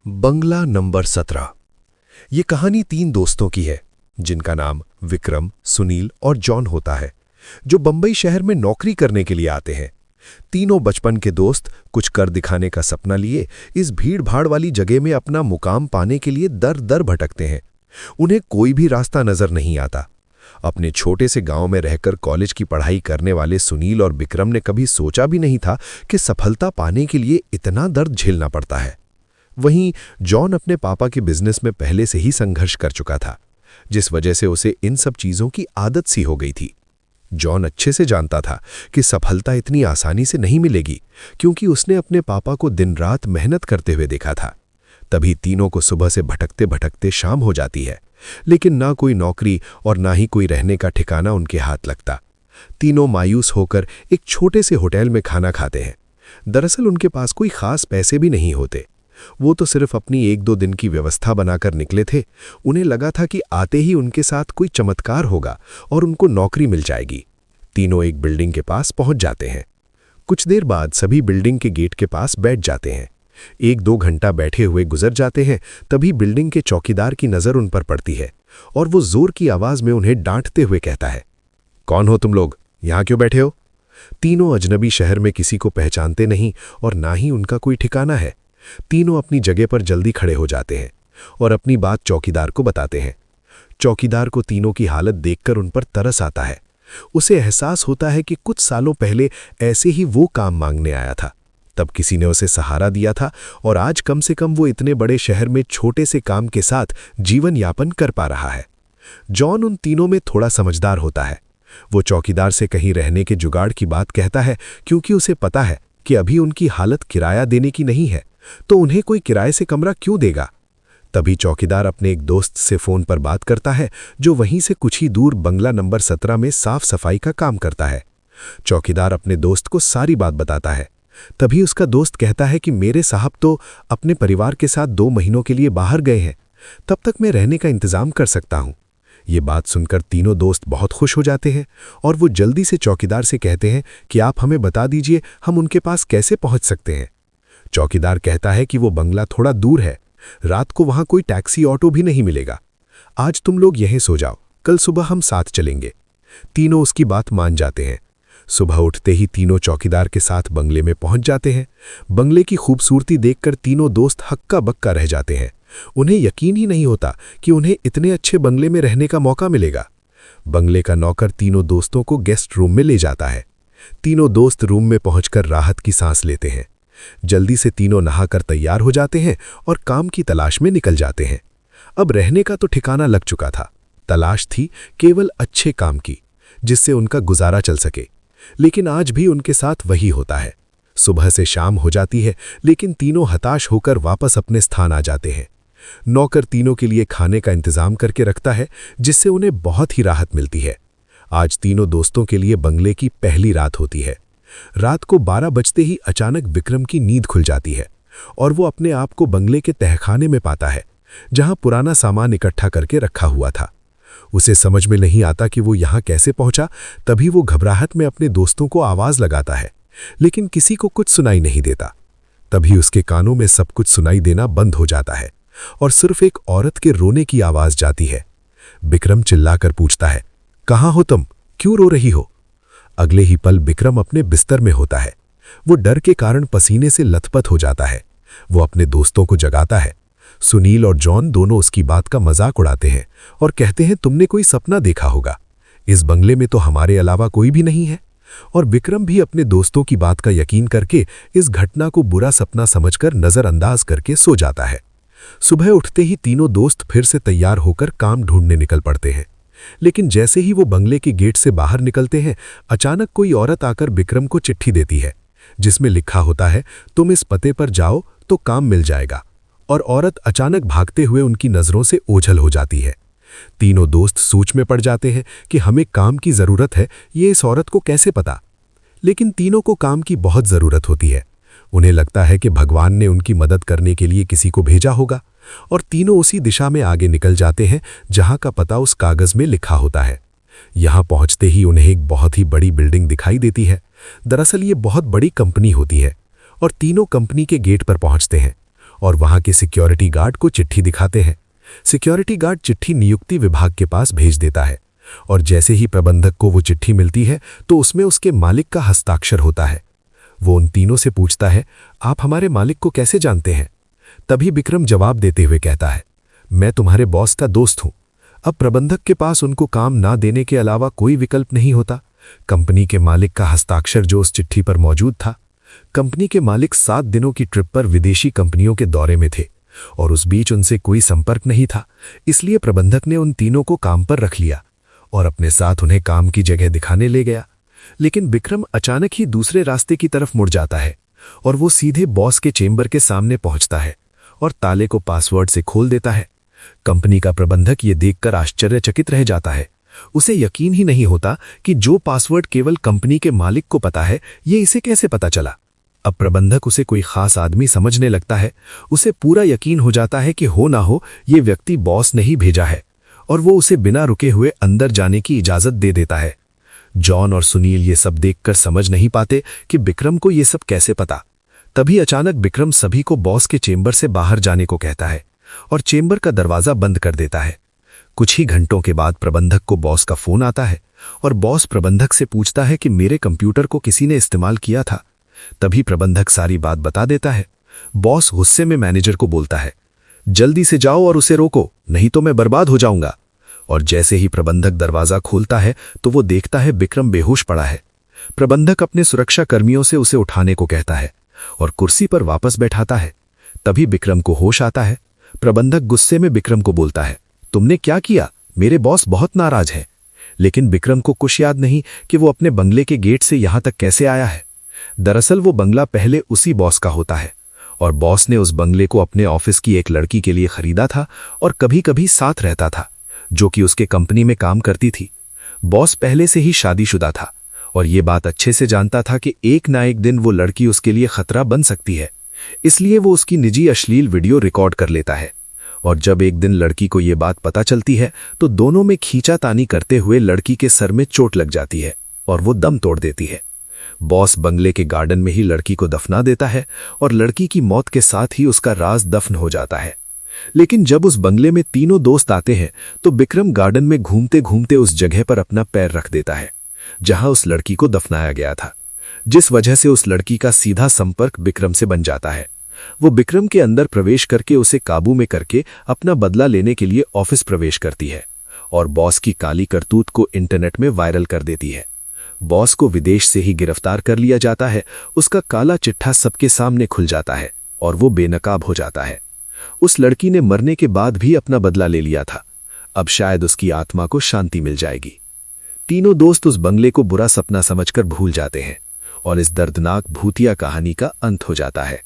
बंगला number 17। ये कहानी 3 दोस्तों की है जिनका नाम विक्रम, सुनील और जॉन होता है, जो बंबई शहर में नौकरी करने के लिए आते हैं। तीनों बचपन के दोस्त कुछ कर दिखाने का सपना लिए इस भीड़-भाड़ वाली जगह में अपना मुकाम पाने के लिए दर-दर भटकते हैं। उन्हें कोई भी रास्ता नजर नहीं आता। अपने छोटे से गांव में रहकर कॉलेज की पढ़ाई करने वाले सुनील और विक्रम ने कभी सोचा भी नहीं था कि सफलता पाने के लिए इतना दर्द झेलना पड़ता है। वहीं जॉन अपने पापा के बिजनेस में पहले से ही संघर्ष कर चुका था, जिस वजह से उसे इन सब चीजों की आदत सी हो गई थी। जॉन अच्छे से जानता था कि सफलता इतनी आसानी से नहीं मिलेगी, क्योंकि उसने अपने पापा को दिन रात मेहनत करते हुए देखा था। तभी तीनों को सुबह से भटकते भटकते शाम हो जाती है, लेकिन ना कोई नौकरी और ना ही कोई रहने का ठिकाना उनके हाथ लगता। तीनों मायूस होकर एक छोटे से होटल में खाना खाते हैं। दरअसल उनके पास कोई खास पैसे भी नहीं होते। वो तो सिर्फ अपनी 1-2 दिन की व्यवस्था बनाकर निकले थे। उन्हें लगा था कि आते ही उनके साथ कोई चमत्कार होगा और उनको नौकरी मिल जाएगी। तीनों एक बिल्डिंग के पास पहुंच जाते हैं। कुछ देर बाद सभी बिल्डिंग के गेट के पास बैठ जाते हैं। 1-2 घंटा बैठे हुए गुजर जाते हैं, तभी बिल्डिंग के चौकीदार की नज़र उन पर पड़ती है और वो जोर की आवाज़ में उन्हें डांटते हुए कहता है, कौन हो तुम लोग? यहाँ क्यों बैठे हो? तीनों अजनबी शहर में किसी को पहचानते नहीं और ना ही उनका कोई ठिकाना है। तीनों अपनी जगह पर जल्दी खड़े हो जाते हैं और अपनी बात चौकीदार को बताते हैं। चौकीदार को तीनों की हालत देखकर उन पर तरस आता है। उसे एहसास होता है कि कुछ सालों पहले ऐसे ही वो काम मांगने आया था। तब किसी ने उसे सहारा दिया था और आज कम से कम वो इतने बड़े शहर में छोटे से काम के साथ जीवन यापन कर पा रहा है। जॉन उन तीनों में थोड़ा समझदार होता है। वो चौकीदार से कहीं रहने के जुगाड़ की बात कहता है, क्योंकि उसे पता है कि अभी उनकी हालत किराया देने की नहीं है, तो उन्हें कोई किराए से कमरा क्यों देगा। तभी चौकीदार अपने एक दोस्त से फोन पर बात करता है, जो वहीं से कुछ ही दूर बंगला नंबर 17 में साफ सफाई का काम करता है। चौकीदार अपने दोस्त को सारी बात बताता है। तभी उसका दोस्त कहता है कि मेरे साहब तो अपने परिवार के साथ 2 महीनों के लिए बाहर गए हैं, तब तक मैं रहने का इंतजाम कर सकता हूं। ये बात सुनकर तीनों दोस्त बहुत खुश हो जाते हैं और वो जल्दी से चौकीदार से कहते हैं कि आप हमें बता दीजिए हम उनके पास कैसे पहुंच सकते हैं। चौकीदार कहता है कि वो बंगला थोड़ा दूर है, रात को वहां कोई टैक्सी ऑटो भी नहीं मिलेगा। आज तुम लोग यहीं सो जाओ, कल सुबह हम साथ चलेंगे। तीनों उसकी बात मान जाते हैं। सुबह उठते ही तीनों चौकीदार के साथ बंगले में पहुंच जाते हैं। बंगले की खूबसूरती देखकर तीनों दोस्त हक्का बक्का रह जाते हैं। उन्हें यकीन ही नहीं होता कि उन्हें इतने अच्छे बंगले में रहने का मौका मिलेगा। बंगले का नौकर तीनों दोस्तों को गेस्ट रूम में ले जाता है। तीनों दोस्त रूम में पहुंचकर राहत की सांस लेते हैं। जल्दी से तीनों नहाकर तैयार हो जाते हैं और काम की तलाश में निकल जाते हैं। अब रहने का तो ठिकाना लग चुका था, तलाश थी केवल अच्छे काम की, जिससे उनका गुजारा चल सके। लेकिन आज भी उनके साथ वही होता है। सुबह से शाम हो जाती है, लेकिन तीनों हताश होकर वापस अपने स्थान आ जाते हैं। नौकर तीनों के लिए खाने का इंतजाम करके रखता है, जिससे उन्हें बहुत ही राहत मिलती है। आज तीनों दोस्तों के लिए बंगले की पहली रात होती है। रात को 12 बजते ही अचानक विक्रम की नींद खुल जाती है और वो अपने आप को बंगले के तहखाने में पाता है, जहां पुराना सामान इकट्ठा करके रखा हुआ था। उसे समझ में नहीं आता कि वो यहां कैसे पहुंचा। तभी वो घबराहट में अपने दोस्तों को आवाज लगाता है, लेकिन किसी को कुछ सुनाई नहीं देता। तभी उसके कानों में सब कुछ सुनाई देना बंद हो जाता है और सिर्फ एक औरत के रोने की आवाज जाती है। विक्रम चिल्लाकर पूछता है, कहाँ हो तुम? क्यों रो रही हो? अगले ही पल विक्रम अपने बिस्तर में होता है। वो डर के कारण पसीने से लथपथ हो जाता है। वो अपने दोस्तों को जगाता है। सुनील और जॉन दोनों उसकी बात का मजाक उड़ाते हैं और कहते हैं, तुमने कोई सपना देखा होगा, इस बंगले में तो हमारे अलावा कोई भी नहीं है। और विक्रम भी अपने दोस्तों की बात का यकीन करके इस घटना को बुरा सपना समझकर नजरअंदाज करके सो जाता है। सुबह उठते ही तीनों दोस्त फिर से तैयार होकर काम ढूंढने निकल पड़ते हैं। लेकिन जैसे ही वो बंगले के गेट से बाहर निकलते हैं, अचानक कोई औरत आकर विक्रम को चिट्ठी देती है, जिसमें लिखा होता है, तुम इस पते पर जाओ तो काम मिल जाएगा। और औरत अचानक भागते हुए उनकी नजरों से ओझल हो जाती है। तीनों दोस्त सोच में पड़ जाते हैं कि हमें काम की जरूरत है, ये इस औरत को कैसे पता। लेकिन तीनों को काम की बहुत जरूरत होती है। उन्हें लगता है कि भगवान ने उनकी मदद करने के लिए किसी को भेजा होगा और तीनों उसी दिशा में आगे निकल जाते हैं जहां का पता उस कागज में लिखा होता है। यहां पहुंचते ही उन्हें एक बहुत ही बड़ी बिल्डिंग दिखाई देती है। दरअसल ये बहुत बड़ी कंपनी होती है और तीनों कंपनी के गेट पर पहुंचते हैं और वहां के सिक्योरिटी गार्ड को चिट्ठी दिखाते हैं। सिक्योरिटी गार्ड चिट्ठी नियुक्ति विभाग के पास भेज देता है और जैसे ही प्रबंधक को वो चिट्ठी मिलती है तो उसमें उसके मालिक का हस्ताक्षर होता है। वो उन तीनों से पूछता है, आप हमारे मालिक को कैसे जानते हैं? तभी विक्रम जवाब देते हुए कहता है, मैं तुम्हारे बॉस का दोस्त हूं। अब प्रबंधक के पास उनको काम ना देने के अलावा कोई विकल्प नहीं होता। कंपनी के मालिक का हस्ताक्षर जो उस चिट्ठी पर मौजूद था। कंपनी के मालिक 7 दिनों की ट्रिप पर विदेशी कंपनियों के दौरे में थे और उस बीच उनसे कोई संपर्क नहीं था। इसलिए प्रबंधक ने उन तीनों को काम पर रख लिया और अपने साथ उन्हें काम की जगह दिखाने ले गया। लेकिन विक्रम अचानक ही दूसरे रास्ते की तरफ मुड़ जाता है और वो सीधे बॉस के चेंबर के सामने पहुंचता है और ताले को पासवर्ड से खोल देता है। कंपनी का प्रबंधक ये देखकर आश्चर्यचकित रह जाता है। उसे यकीन ही नहीं होता कि जो पासवर्ड केवल कंपनी के मालिक को पता है, ये इसे कैसे पता चला। अब प्रबंधक उसे कोई खास आदमी समझने लगता है। उसे पूरा यकीन हो जाता है कि हो ना हो ये व्यक्ति बॉस ने ही भेजा है और वो उसे बिना रुके हुए अंदर जाने की इजाजत दे देता है। जॉन और सुनील ये सब देखकर समझ नहीं पाते कि विक्रम को ये सब कैसे पता। तभी अचानक विक्रम सभी को बॉस के चेंबर से बाहर जाने को कहता है और चेंबर का दरवाजा बंद कर देता है। कुछ ही घंटों के बाद प्रबंधक को बॉस का फोन आता है और बॉस प्रबंधक से पूछता है कि मेरे कंप्यूटर को किसी ने इस्तेमाल किया था। तभी प्रबंधक सारी बात बता देता है। बॉस गुस्से में मैनेजर को बोलता है, जल्दी से जाओ और उसे रोको, नहीं तो मैं बर्बाद हो जाऊंगा। और जैसे ही प्रबंधक दरवाजा खोलता है तो वो देखता है विक्रम बेहोश पड़ा है। प्रबंधक अपने सुरक्षा कर्मियों से उसे उठाने को कहता है और कुर्सी पर वापस बैठाता है। तभी विक्रम को होश आता है। प्रबंधक गुस्से में विक्रम को बोलता है, तुमने क्या किया? मेरे बॉस बहुत नाराज है। लेकिन विक्रम को कुछ याद नहीं कि वो अपने बंगले के गेट से यहां तक कैसे आया है। दरअसल वो बंगला पहले उसी बॉस का होता है और बॉस ने उस बंगले को अपने ऑफिस की एक लड़की के लिए खरीदा था और कभी-कभी साथ रहता था, जो कि उसके कंपनी में काम करती थी। बॉस पहले से ही शादीशुदा था और ये बात अच्छे से जानता था कि एक ना एक दिन वो लड़की उसके लिए खतरा बन सकती है। इसलिए वो उसकी निजी अश्लील वीडियो रिकॉर्ड कर लेता है और जब एक दिन लड़की को ये बात पता चलती है तो दोनों में खींचातानी करते हुए लड़की के सर में चोट लग जाती है और वो दम तोड़ देती है। बॉस बंगले के गार्डन में ही लड़की को दफना देता है और लड़की की मौत के साथ ही उसका राज दफन हो जाता है। लेकिन जब उस बंगले में तीनों दोस्त आते हैं तो विक्रम गार्डन में घूमते घूमते उस जगह पर अपना पैर रख देता है जहां उस लड़की को दफनाया गया था, जिस वजह से उस लड़की का सीधा संपर्क विक्रम से बन जाता है। वो विक्रम के अंदर प्रवेश करके उसे काबू में करके अपना बदला लेने के लिए ऑफिस प्रवेश करती है और बॉस की काली करतूत को इंटरनेट में वायरल कर देती है। बॉस को विदेश से ही गिरफ्तार कर लिया जाता है। उसका काला चिट्ठा सबके सामने खुल जाता है और वो बेनकाब हो जाता है। उस लड़की ने मरने के बाद भी अपना बदला ले लिया था। अब शायद उसकी आत्मा को शांति मिल जाएगी। तीनों दोस्त उस बंगले को बुरा सपना समझकर भूल जाते हैं और इस दर्दनाक भूतिया कहानी का अंत हो जाता है।